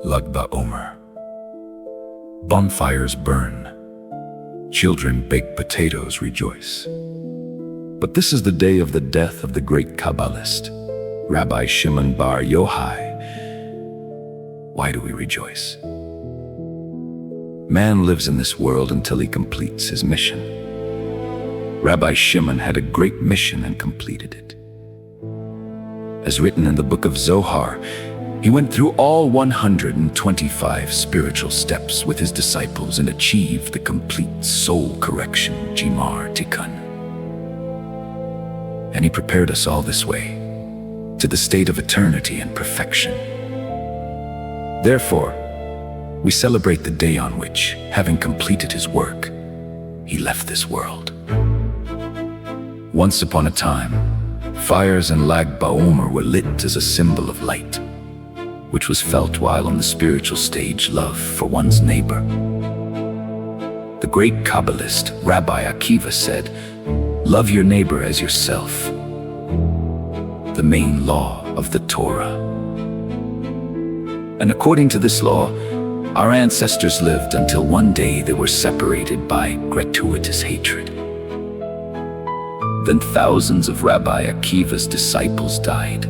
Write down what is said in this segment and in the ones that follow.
Lag Omer. Bonfires burn. Children bake potatoes, rejoice. But this is the day of the death of the great Kabbalist, Rabbi Shimon Bar Yochai. Why do we rejoice? Man lives in this world until he completes his mission. Rabbi Shimon had a great mission and completed it. As written in the book of Zohar, he went through all 125 spiritual steps with his disciples and achieved the complete soul correction, Jimar Tikkun. And he prepared us all this way, to the state of eternity and perfection. Therefore, we celebrate the day on which, having completed his work, he left this world. Once upon a time, fires in Lag BaOmer were lit as a symbol of light, which was felt while on the spiritual stage love for one's neighbor. The great Kabbalist Rabbi Akiva said, "Love your neighbor as yourself," the main law of the Torah. And according to this law, our ancestors lived until one day they were separated by gratuitous hatred. Then thousands of Rabbi Akiva's disciples died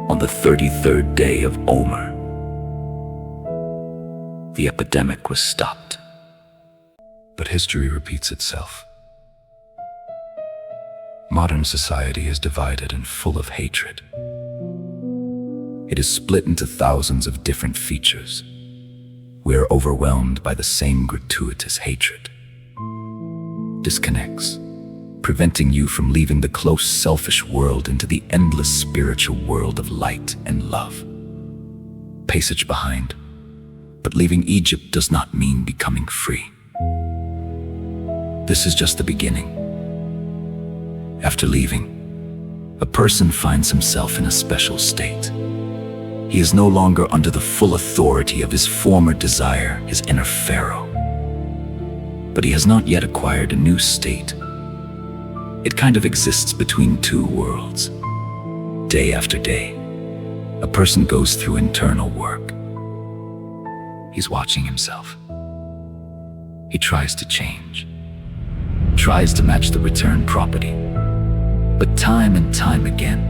on the 33rd day of Omer. The epidemic was stopped. But history repeats itself. Modern society is divided and full of hatred. It is split into thousands of different features. We are overwhelmed by the same gratuitous hatred. Disconnects, preventing you from leaving the close, selfish world into the endless spiritual world of light and love. Passage behind, but leaving Egypt does not mean becoming free. This is just the beginning. After leaving, a person finds himself in a special state. He is no longer under the full authority of his former desire, his inner Pharaoh. But he has not yet acquired a new state. It kind of exists between two worlds. Day after day, a person goes through internal work. He's watching himself. He tries to change, tries to match the return property. But time and time again,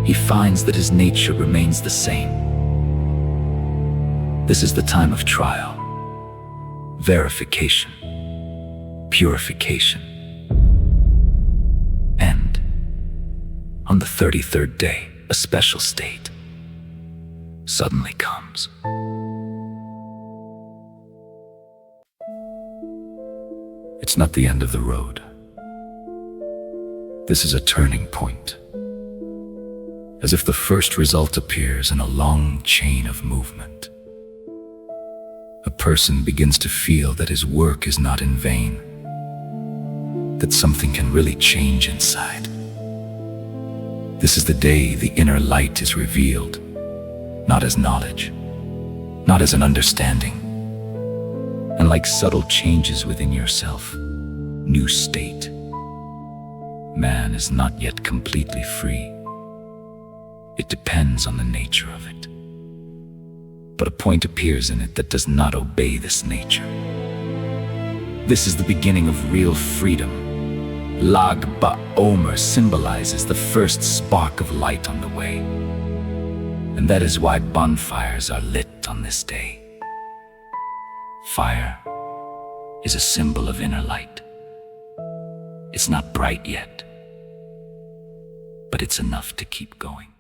he finds that his nature remains the same. This is the time of trial, verification, purification. And on the 33rd day, a special state suddenly comes. It's not the end of the road. This is a turning point. As if the first result appears in a long chain of movement. A person begins to feel that his work is not in vain, that something can really change inside. This is the day the inner light is revealed, not as knowledge, not as an understanding. And like subtle changes within yourself, new state. Man is not yet completely free. It depends on the nature of it. But a point appears in it that does not obey this nature. This is the beginning of real freedom. Lag BaOmer symbolizes the first spark of light on the way. And that is why bonfires are lit on this day. Fire is a symbol of inner light. It's not bright yet, but it's enough to keep going.